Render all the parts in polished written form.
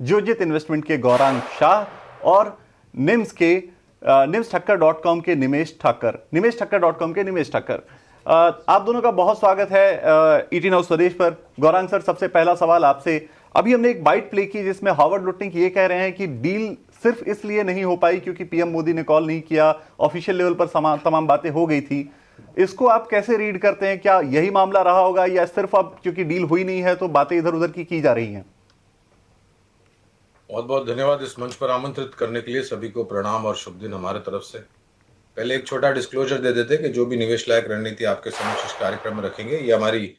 Geojit investment के गौरांग शाह और nimsठक्कर.com के निमेश ठक्कर। आप दोनों का बहुत स्वागत है ईटी नाउ स्वदेश पर। गौरांग सर, सबसे पहला सवाल आपसे। अभी हमने एक बाइट प्ले की जिसमें हार्वर्ड लुटनिक ये कह रहे हैं कि डील सिर्फ इसलिए नहीं हो पाई क्योंकि पीएम मोदी ने कॉल नहीं किया, ऑफिशियल लेवल पर तमाम बातें हो गई थी। इसको आप कैसे रीड करते हैं? क्या यही मामला रहा होगा या सिर्फ अब क्योंकि डील हुई नहीं है तो बातें इधर उधर की जा रही हैं? बहुत बहुत धन्यवाद इस मंच पर आमंत्रित करने के लिए। सभी को प्रणाम और शुभ दिन हमारे तरफ से। पहले एक छोटा डिस्क्लोजर दे देते कि जो भी निवेश लायक रणनीति आपके समक्ष इस कार्यक्रम में रखेंगे, ये हमारी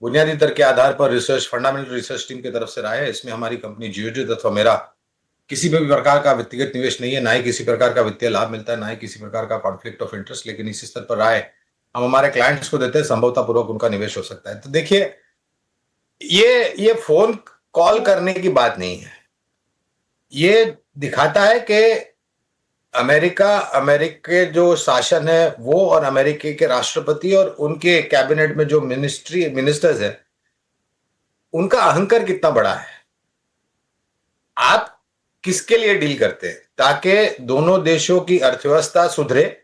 बुनियादी तर्क के आधार पर फंडामेंटल रिसर्च टीम की तरफ से राय है। इसमें हमारी कंपनी जियोजित अथवा मेरा किसी भी प्रकार का व्यक्तिगत निवेश नहीं है, ना ही किसी प्रकार का वित्तीय लाभ मिलता है, ना ही किसी प्रकार का कॉन्फ्लिक्ट ऑफ इंटरेस्ट। लेकिन इसी स्तर पर राय हम हमारे क्लाइंट्स को देते हैं, संभवतः पूर्वक उनका निवेश हो सकता है। तो देखिए, ये फोन कॉल करने की बात नहीं है। ये दिखाता है कि अमेरिका जो शासन है वो और अमेरिका के राष्ट्रपति और उनके कैबिनेट में जो मिनिस्टर्स है, उनका अहंकार कितना बड़ा है। आप किसके लिए डील करते हैं? ताकि दोनों देशों की अर्थव्यवस्था सुधरे,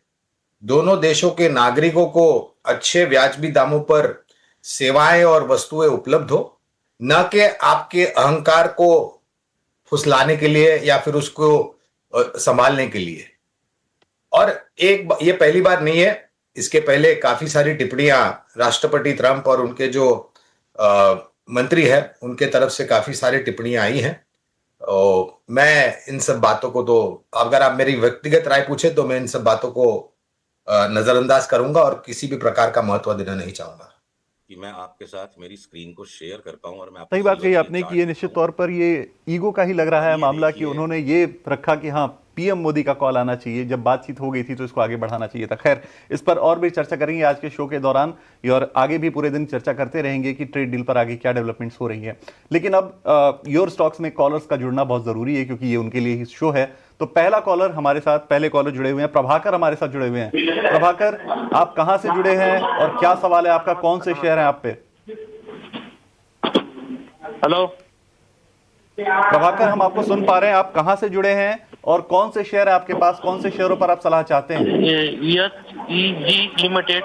दोनों देशों के नागरिकों को अच्छे व्याजबी दामों पर सेवाएं और वस्तुएं उपलब्ध हो, न कि आपके अहंकार को फुसलाने के लिए या फिर उसको संभालने के लिए। और ये पहली बार नहीं है, इसके पहले काफी सारी टिप्पणियां राष्ट्रपति ट्रंप और उनके जो मंत्री है उनके तरफ से काफी सारी टिप्पणियां आई हैं। मैं इन सब बातों को, तो अगर आप मेरी व्यक्तिगत राय पूछे तो मैं इन सब बातों को नजरअंदाज करूंगा और किसी भी प्रकार का महत्व देना नहीं चाहूंगा कि मैं आपके साथ मेरी स्क्रीन को शेयर कर पाऊं और मैं सही बात कही आपने कि ये निश्चित तौर पर ये ईगो का ही लग रहा है मामला कि उन्होंने ये रखा कि हाँ, पीएम मोदी का कॉल आना चाहिए। जब बातचीत हो गई थी तो इसको आगे बढ़ाना चाहिए था। खैर, इस पर और भी चर्चा करेंगे आज के शो के दौरान और आगे भी पूरे दिन चर्चा करते रहेंगे कि ट्रेड डील पर आगे क्या डेवलपमेंट्स हो रही है। लेकिन अब योर स्टॉक्स में कॉलर्स का जुड़ना बहुत जरूरी है क्योंकि ये उनके लिए ही शो है। तो पहला कॉलर हमारे साथ, पहले कॉलर जुड़े हुए हैं, प्रभाकर हमारे साथ जुड़े हुए हैं। प्रभाकर, आप कहां से जुड़े हैं और क्या सवाल है आपका? कौन से शेयर है आप पे? हेलो प्रभाकर, हम आपको सुन पा रहे हैं। आप कहां से जुड़े हैं और कौन से शेयर है आपके पास? कौन से शेयरों पर आप सलाह चाहते हैं? HEG लिमिटेड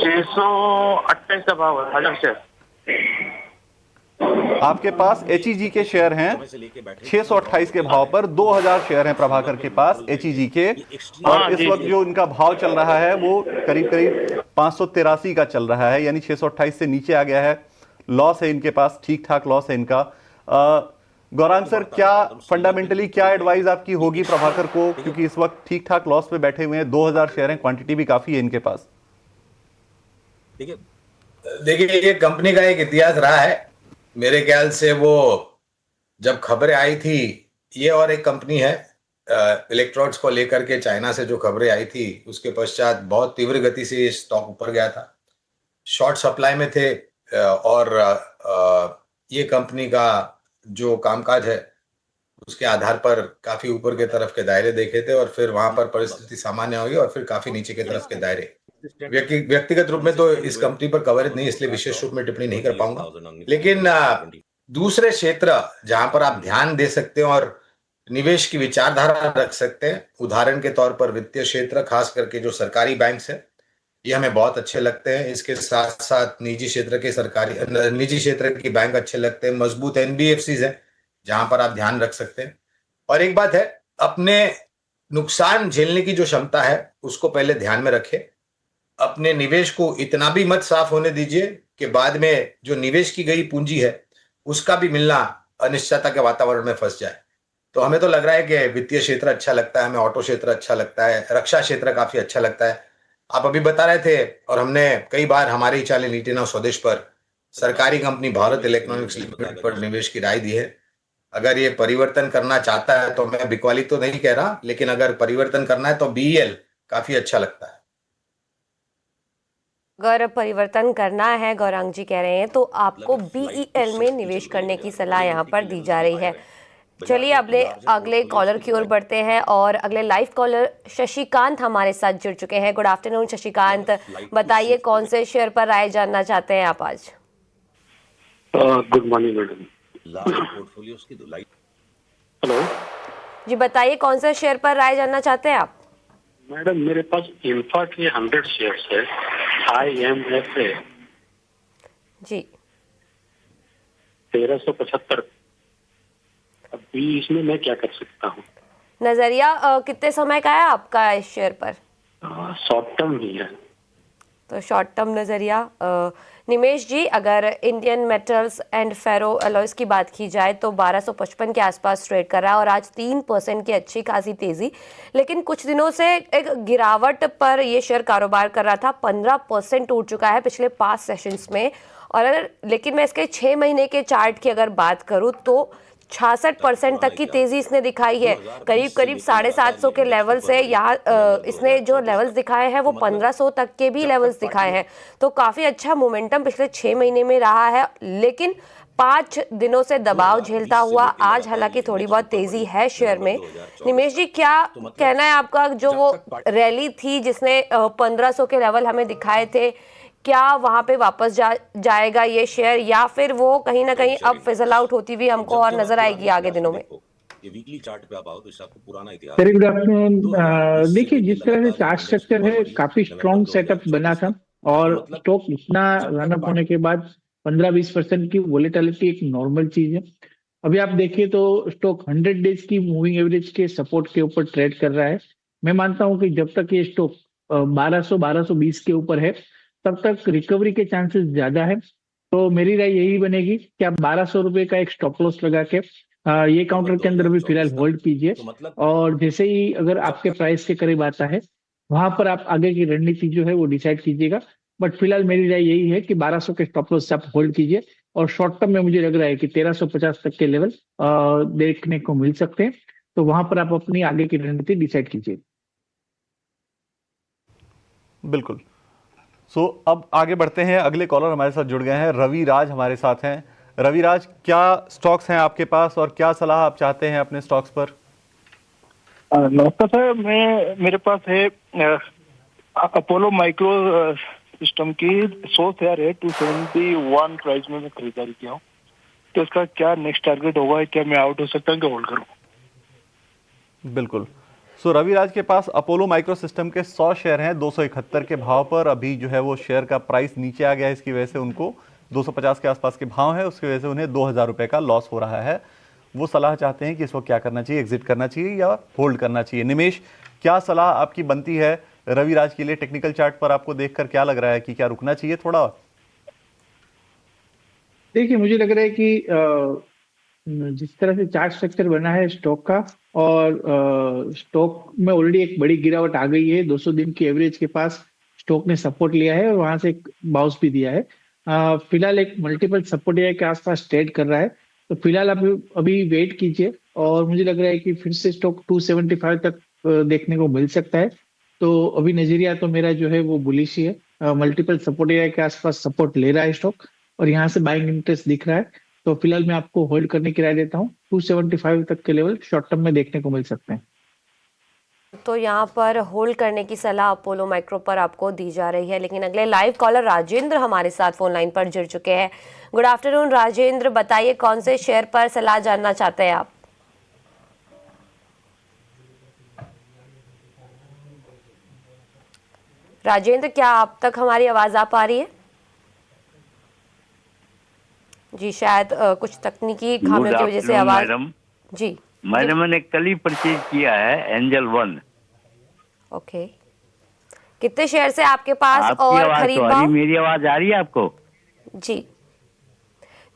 628 का भाव है, 1000 शेयर। आपके पास HEG के शेयर हैं 628 के भाव पर। 2000 शेयर हैं प्रभाकर के पास HEG के, और इस वक्त जो इनका भाव चल रहा है वो करीब करीब 583 का चल रहा है, यानी 628 से नीचे आ गया है। लॉस है इनके पास, ठीक ठाक लॉस है इनका। गौरांग सर, क्या फंडामेंटली क्या एडवाइस आपकी होगी प्रभाकर को, क्योंकि इस वक्त ठीक ठाक लॉस पे बैठे हुए हैं, 2000 शेयर हैं, क्वांटिटी भी काफी है इनके पास। देखिए, ये कंपनी का एक इतिहास रहा है। मेरे ख्याल से वो जब खबरें आई थी, ये और एक कंपनी है इलेक्ट्रोड्स को लेकर के चाइना से जो खबरें आई थी, उसके पश्चात बहुत तीव्र गति से ये स्टॉक ऊपर गया था। शॉर्ट सप्लाई में थे और ये कंपनी का जो कामकाज है उसके आधार पर काफी ऊपर के तरफ के दायरे देखे थे और फिर वहां पर परिस्थिति सामान्य हुई और फिर काफी नीचे के तरफ के दायरे। व्यक्तिगत रूप में तो इस कंपनी पर कवरेज नहीं, इसलिए विशेष रूप में टिप्पणी नहीं कर पाऊंगा। लेकिन दूसरे क्षेत्र जहां पर आप ध्यान दे सकते हैं और निवेश की विचारधारा रख सकते हैं, उदाहरण के तौर पर वित्तीय क्षेत्र, खास करके जो सरकारी बैंक्स है, ये हमें बहुत अच्छे लगते हैं। इसके साथ साथ निजी क्षेत्र की बैंक अच्छे लगते हैं। मजबूत NBFCs है जहां पर आप ध्यान रख सकते हैं। और एक बात है, अपने नुकसान झेलने की जो क्षमता है उसको पहले ध्यान में रखें। अपने निवेश को इतना भी मत साफ होने दीजिए कि बाद में जो निवेश की गई पूंजी है उसका भी मिलना अनिश्चितता के वातावरण में फंस जाए। तो हमें तो लग रहा है कि वित्तीय क्षेत्र अच्छा लगता है, हमें ऑटो क्षेत्र अच्छा लगता है, रक्षा क्षेत्र काफी अच्छा लगता है। आप अभी बता रहे थे और हमने कई बार हमारे ही चैनल ईटी नाउ स्वदेश पर सरकारी कंपनी भारत इलेक्ट्रॉनिक्स लिमिटेड पर निवेश की राय दी है। अगर ये परिवर्तन करना चाहता है तो मैं बिकवाली तो नहीं कह रहा, लेकिन अगर परिवर्तन करना है तो BEL काफी अच्छा लगता है। अगर परिवर्तन करना है, गौरांग जी कह रहे हैं, तो आपको BEL में निवेश करने की सलाह यहाँ पर दी जा रही है। चलिए अगले कॉलर की ओर बढ़ते हैं और अगले लाइव कॉलर शशिकांत हमारे साथ जुड़ चुके हैं। गुड आफ्टरनून शशिकांत, बताइए कौन से शेयर पर राय जानना चाहते हैं आप आज? Good morning madam. Large portfolios की धुलाई। हेलो जी बताइए कौन सा शेयर पर राय जानना चाहते हैं आप? मैडम, मेरे पास इंफा के 100 शेयर्स है, IMFA जी 1375। अभी इसमें मैं क्या कर सकता हूँ? नजरिया कितने समय का है आपका इस शेयर पर? शॉर्ट टर्म ही है। तो शॉर्ट टर्म नज़रिया निमेश जी, अगर Indian metals and ferro alloys की बात की जाए तो 1255 के आसपास ट्रेड कर रहा है और आज 3% की अच्छी खासी तेजी, लेकिन कुछ दिनों से एक गिरावट पर ये शेयर कारोबार कर रहा था। 15% टूट चुका है पिछले 5 सेशंस में। और अगर लेकिन मैं इसके 6 महीने के चार्ट की अगर बात करूं तो 66% तक की तेजी इसने दिखाई है। करीब करीब 750 के लेवल से यहाँ इसने जो लेवल्स दिखाए हैं वो 1500 तक के भी लेवल्स दिखाए हैं। तो काफी अच्छा मोमेंटम पिछले 6 महीने में रहा है, लेकिन 5 दिनों से दबाव झेलता हुआ आज हालांकि थोड़ी बहुत तेजी है शेयर में। निमेश जी, क्या कहना है आपका? जो वो रैली थी जिसने 1500 के लेवल हमें दिखाए थे, क्या वहां पे वापस जाएगा ये शेयर, या फिर वो कहीं ना कहीं अब फिजल आउट होती हुई हमको और नजर आएगी आगे दिनों में? ये वीकली चार्ट पे आप आओ तो इससे आपको पुराना इतिहास। Very good afternoon. देखिए, जिस तरह से चार्ट स्ट्रक्चर है, काफी स्ट्रॉन्ग सेटअप बना था और स्टॉक इतना रनअप होने के बाद 15-20% की वोलेटिलिटी एक नॉर्मल चीज है। अभी आप देखिए तो स्टॉक 100 डेज की मूविंग एवरेज के सपोर्ट के ऊपर ट्रेड कर रहा है। मैं मानता हूं कि जब तक ये स्टॉक 1200-1220 के ऊपर है तब तक रिकवरी के चांसेस ज्यादा है। तो मेरी राय यही बनेगी कि आप 1200 रुपए का एक स्टॉप लॉस लगा के ये काउंटर के अंदर भी फिलहाल होल्ड कीजिए, और जैसे ही अगर आपके प्राइस के करीब आता है वहां पर आप आगे की रणनीति जो है वो डिसाइड कीजिएगा। बट फिलहाल मेरी राय यही है कि 1200 के स्टॉप लॉस से आप होल्ड कीजिए, और शॉर्ट टर्म में मुझे लग रहा है कि 1350 तक के लेवल देखने को मिल सकते हैं। तो वहां पर आप अपनी आगे की रणनीति डिसाइड कीजिए। बिल्कुल। अब आगे बढ़ते हैं। अगले कॉलर हमारे साथ जुड़ गए हैं, रवि राज हमारे साथ हैं। रवि राज, क्या स्टॉक्स हैं आपके पास और क्या सलाह आप चाहते हैं अपने स्टॉक्स पर? नमस्कार सर, मेरे पास है अपोलो माइक्रो सिस्टम की 100 शेयर है, 271 प्राइस में मैं खरीदारी किया हूँ। तो इसका क्या नेक्स्ट टारगेट होगा? क्या मैं आउट हो सकता हूँ कि होल्ड करूँ? बिल्कुल। रवि राज के पास अपोलो माइक्रो सिस्टम के 100 शेयर हैं 271 के भाव पर। अभी जो है वो शेयर का प्राइस नीचे आ गया है, इसकी वजह से उनको 250 के आसपास के भाव है, उसकी वजह से उन्हें 2000 रुपए का लॉस हो रहा है। वो सलाह चाहते हैं कि इस वक्त क्या करना चाहिए, एग्जिट करना चाहिए या होल्ड करना चाहिए। निमेश, क्या सलाह आपकी बनती है रवि राज के लिए? टेक्निकल चार्ट पर आपको देखकर क्या लग रहा है कि क्या रुकना चाहिए थोड़ा? देखिए, मुझे लग रहा है कि जिस तरह से चार्ट स्ट्रक्चर बना है स्टॉक का, और स्टॉक में ऑलरेडी एक बड़ी गिरावट आ गई है। 200 दिन की एवरेज के पास स्टॉक ने सपोर्ट लिया है और वहां से एक बाउंस भी दिया है। फिलहाल एक मल्टीपल सपोर्ट एरिया के आसपास ट्रेड कर रहा है। तो फिलहाल आप अभी वेट कीजिए, और मुझे लग रहा है कि फिर से स्टॉक 275 तक देखने को मिल सकता है। तो अभी नजरिया तो मेरा जो है वो बुलिश ही है। मल्टीपल सपोर्ट एरिया के आसपास सपोर्ट ले रहा है स्टॉक, और यहाँ से बाइंग इंटरेस्ट दिख रहा है। तो फिलहाल मैं आपको होल्ड करने की राय देता हूँ। 275 तक के लेवल शॉर्ट टर्म में देखने को मिल सकते हैं। तो यहाँ पर होल्ड करने की सलाह अपोलो माइक्रो पर आपको दी जा रही है। लेकिन अगले लाइव कॉलर राजेंद्र हमारे साथ फोन लाइन पर जुड़ चुके हैं। गुड आफ्टरनून राजेंद्र, बताइए कौन से शेयर पर सलाह जानना चाहते हैं आप? राजेंद्र, क्या आप तक हमारी आवाज आ पा रही है? जी, शायद कुछ तकनीकी खामियों की वजह से आवाज। जी मैडम, मैंने कल ही परचेज किया है एंजल 1। ओके, कितने शेयर है आपके पास आपकी और आवाज खरीद तो आ भाव? रही, मेरी आवाज आ रही है आपको? जी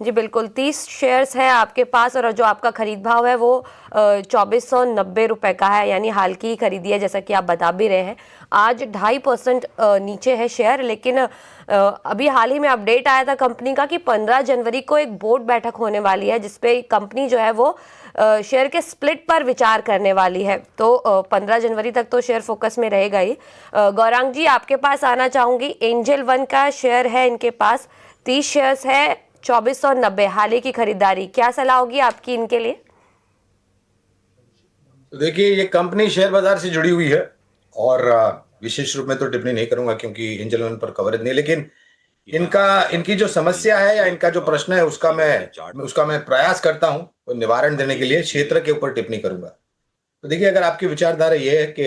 जी बिल्कुल, 30 शेयर्स है आपके पास, और जो आपका खरीद भाव है वो 2490 रुपए का है, यानी हाल की खरीदी है जैसा कि आप बता भी रहे हैं। आज 2.5% नीचे है शेयर, लेकिन अभी हाल ही में अपडेट आया था कंपनी का कि 15 जनवरी को एक बोर्ड बैठक होने वाली है जिसपे कंपनी जो है वो शेयर के स्प्लिट पर विचार करने वाली है। तो 15 जनवरी तक तो शेयर फोकस में रहेगा ही। गौरांग जी, आपके पास आना चाहूंगी। एंजल 1 का शेयर है इनके पास, 30 शेयर्स है, 2490 हाल ही की खरीदारी। क्या सलाह होगी आपकी इनके लिए? तो देखिए, ये कंपनी शेयर बाजार से जुड़ी हुई है और विशेष रूप में तो टिप्पणी नहीं करूंगा क्योंकि एंजल 1 पर कवरेज नहीं, लेकिन इनकी जो समस्या है या इनका जो प्रश्न है उसका मैं प्रयास करता हूं निवारण देने के लिए क्षेत्र के ऊपर टिप्पणी करूंगा। तो देखिए, अगर आपकी विचारधारा ये है कि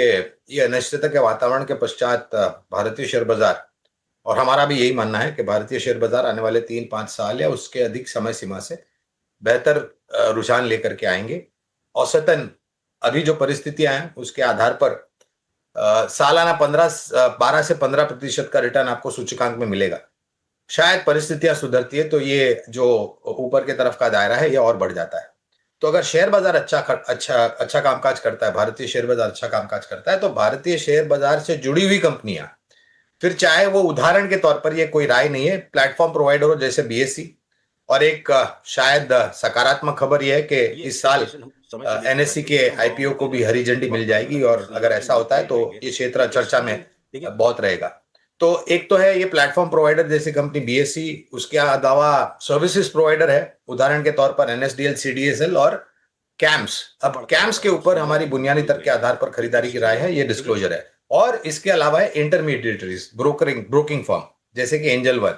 ये अनिश्चितता के वातावरण के पश्चात भारतीय शेयर बाजार, और हमारा भी यही मानना है कि भारतीय शेयर बाजार आने वाले 3-5 साल या उसके अधिक समय सीमा से बेहतर रुझान लेकर के आएंगे। औसतन अभी जो परिस्थितियां हैं उसके आधार पर सालाना 12 से 15% का रिटर्न आपको सूचकांक में मिलेगा। शायद परिस्थितियां सुधरती है तो ये जो ऊपर के तरफ का दायरा है ये और बढ़ जाता है। तो अगर शेयर बाजार अच्छा कामकाज करता है, भारतीय शेयर बाजार अच्छा कामकाज करता है, तो भारतीय शेयर बाजार से जुड़ी हुई कंपनियां, फिर चाहे वो उदाहरण के तौर पर, ये कोई राय नहीं है, प्लेटफॉर्म प्रोवाइडर हो जैसे बीएसई, और एक शायद सकारात्मक खबर यह है कि इस साल एनएससी के आईपीओ को भी हरी झंडी मिल जाएगी, और अगर ऐसा होता है तो ये क्षेत्र चर्चा में बहुत रहेगा। तो एक तो है ये प्लेटफॉर्म प्रोवाइडर जैसी कंपनी बीएसई, उसके अलावा सर्विसेज प्रोवाइडर है, उदाहरण के तौर पर एनएसडीएल, सीडीएसएल और कैम्स। अब कैम्स के ऊपर हमारी बुनियादी तर्क के आधार पर खरीदारी की राय है, ये डिस्क्लोजर है। और इसके अलावा है इंटरमीडिएटरीज, ब्रोकिंग फर्म जैसे कि एंजल वन,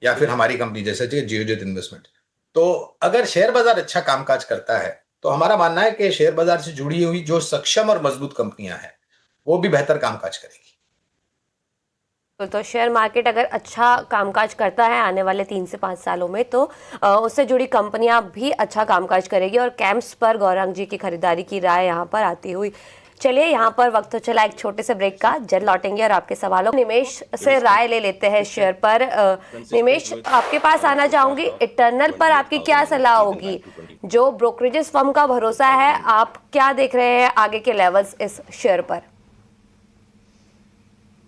या फिर हमारी कंपनी जैसे कि जियोजेट इन्वेस्टमेंट। तो अगर शेयर बाजार अच्छा कामकाज करता है तो हमारा मानना है कि शेयर बाजार से जुड़ी हुई जो सक्षम और मजबूत कंपनियां हैं वो भी बेहतर कामकाज करेगी। तो शेयर मार्केट अगर अच्छा कामकाज करता है आने वाले 3 से 5 सालों में, तो उससे जुड़ी कंपनियां भी अच्छा कामकाज करेगी, और कैम्प्स पर गौरांग जी की खरीदारी की राय यहाँ पर आती हुई। चलिए, यहाँ पर वक्त तो चला एक छोटे से ब्रेक का, जल्द लौटेंगे और आपके सवालों निमेश से राय ले लेते हैं शेयर पर। निमेश, आपके पास आना चाहूंगी, इटर्नल पर आपकी क्या सलाह होगी? जो ब्रोकरेजेस फर्म का भरोसा है, आप क्या देख रहे हैं आगे के लेवल्स इस शेयर पर?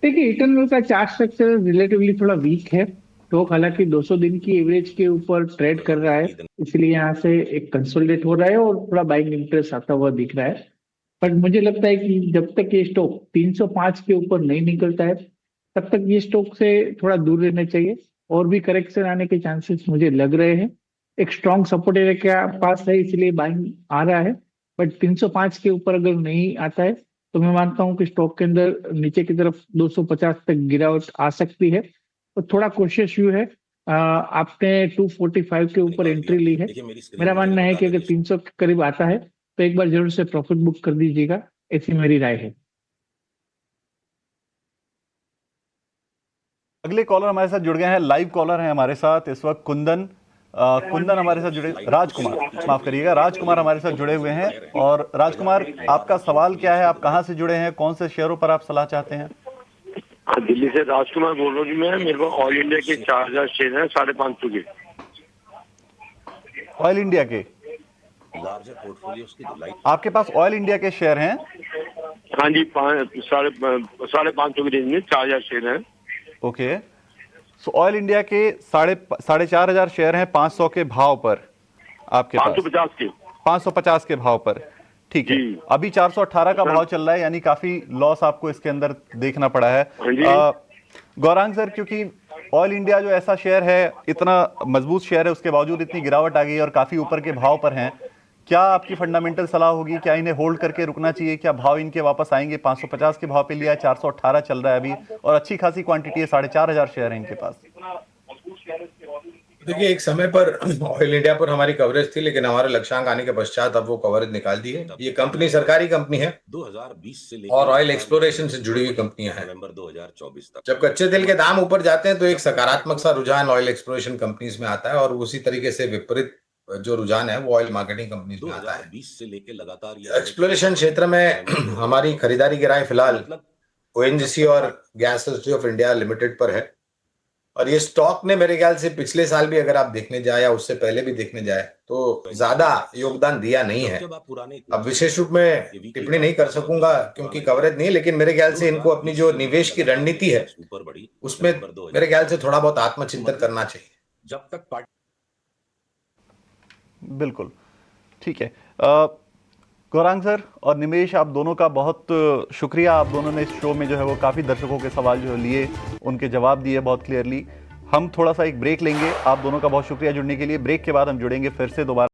देखिए, इटर्नल का चार्ट स्ट्रक्चर रिलेटिवली थोड़ा वीक है, तो हालांकि 200 दिन की एवरेज के ऊपर ट्रेड कर रहा है, इसलिए यहाँ से एक कंसोलिडेट हो रहा है और थोड़ा बाइंग इंटरेस्ट आता हुआ दिख रहा है। बट मुझे लगता है कि जब तक ये स्टॉक 305 के ऊपर नहीं निकलता है तब तक ये स्टॉक से थोड़ा दूर रहना चाहिए, और भी करेक्शन आने के चांसेस मुझे लग रहे हैं। एक स्ट्रॉन्ग सपोर्ट एरिया के पास है, इसलिए बाइंग आ रहा है, बट 305 के ऊपर अगर नहीं आता है तो मैं मानता हूं कि स्टॉक के अंदर नीचे की तरफ 250 तक गिरावट आ सकती है। तो थोड़ा कोशिश व्यू है। आपने 245 के ऊपर एंट्री ली है, मेरा मानना है कि अगर 300 के करीब आता है तो एक बार जरूर से प्रॉफिट बुक कर दीजिएगा, ऐसी मेरी राय है। अगले कॉलर हमारे साथ जुड़ गए हैं, लाइव कॉलर हैं हमारे साथ इस वक्त कुंदन हमारे साथ जुड़े, राजकुमार, माफ करिएगा, राजकुमार हमारे साथ जुड़े हुए हैं। और राजकुमार, आपका सवाल क्या है? आप कहां से जुड़े हैं? कौन से शेयरों पर आप सलाह चाहते हैं? दिल्ली से राजकुमार बोल रहा हूँ मैं। मेरे को ऑयल इंडिया के 4000 शेयर हैं, 550 के। ऑयल इंडिया के आपके पास ऑयल इंडिया के शेयर हैं? हाँ जी, 550 की रेंज में 4000 शेयर हैं। ओके, सो ऑयल इंडिया के 4,500 शेयर हैं 500 के भाव पर आपके पास? 550 के भाव पर, ठीक है। अभी 418 का भाव चल रहा है, यानी काफी लॉस आपको इसके अंदर देखना पड़ा है। गौरांग सर, क्योंकि ऑयल इंडिया जो ऐसा शेयर है, इतना मजबूत शेयर है, उसके बावजूद इतनी गिरावट आ गई और काफी ऊपर के भाव पर हैं, क्या आपकी फंडामेंटल सलाह होगी? क्या इन्हें होल्ड करके रुकना चाहिए? क्या भाव इनके वापस आएंगे? 550 के भाव पे लिया है, 418 चल रहा है अभी, और अच्छी खासी क्वांटिटी है, 4,500 शेयर है इनके पास। देखिए, एक समय पर ऑयल इंडिया पर हमारी कवरेज थी, लेकिन हमारे लक्ष्यांक आने के पश्चात अब वो कवरेज निकाल दी है। ये कंपनी सरकारी कंपनी है 2020 से और ऑयल एक्सप्लोरेशन से जुड़ी हुई कंपनियां हैं। नवंबर 2024 तक जब कच्चे तेल के दाम ऊपर जाते हैं तो एक सकारात्मक सा रुझान ऑयल एक्सप्लोरेशन कंपनीज में आता है, और उसी तरीके से विपरीत जो रुझान है वो ऑयल मार्केटिंग कंपनीज में आता है। 2020 से लेकर लगातार एक्सप्लोरेशन क्षेत्र में हमारी खरीदारी की राय फिलहाल ओएनजीसी और gas association of India limited पर है, और ये स्टॉक ने मेरे ख्याल से पिछले साल भी अगर आप देखने जाए या उससे पहले भी देखने जाए तो ज्यादा योगदान दिया नहीं है। अब विशेष रूप में टिप्पणी नहीं कर सकूंगा क्योंकि कवरेज नहीं, लेकिन मेरे ख्याल से इनको अपनी जो निवेश की रणनीति है उसमें मेरे ख्याल से थोड़ा बहुत आत्मचिंतन करना चाहिए। जब तक बिल्कुल ठीक है। गौरांग सर और निमेश, आप दोनों का बहुत शुक्रिया। आप दोनों ने इस शो में जो है वो काफ़ी दर्शकों के सवाल जो है लिए, उनके जवाब दिए बहुत क्लियरली। हम थोड़ा सा एक ब्रेक लेंगे। आप दोनों का बहुत शुक्रिया जुड़ने के लिए। ब्रेक के बाद हम जुड़ेंगे फिर से दोबारा।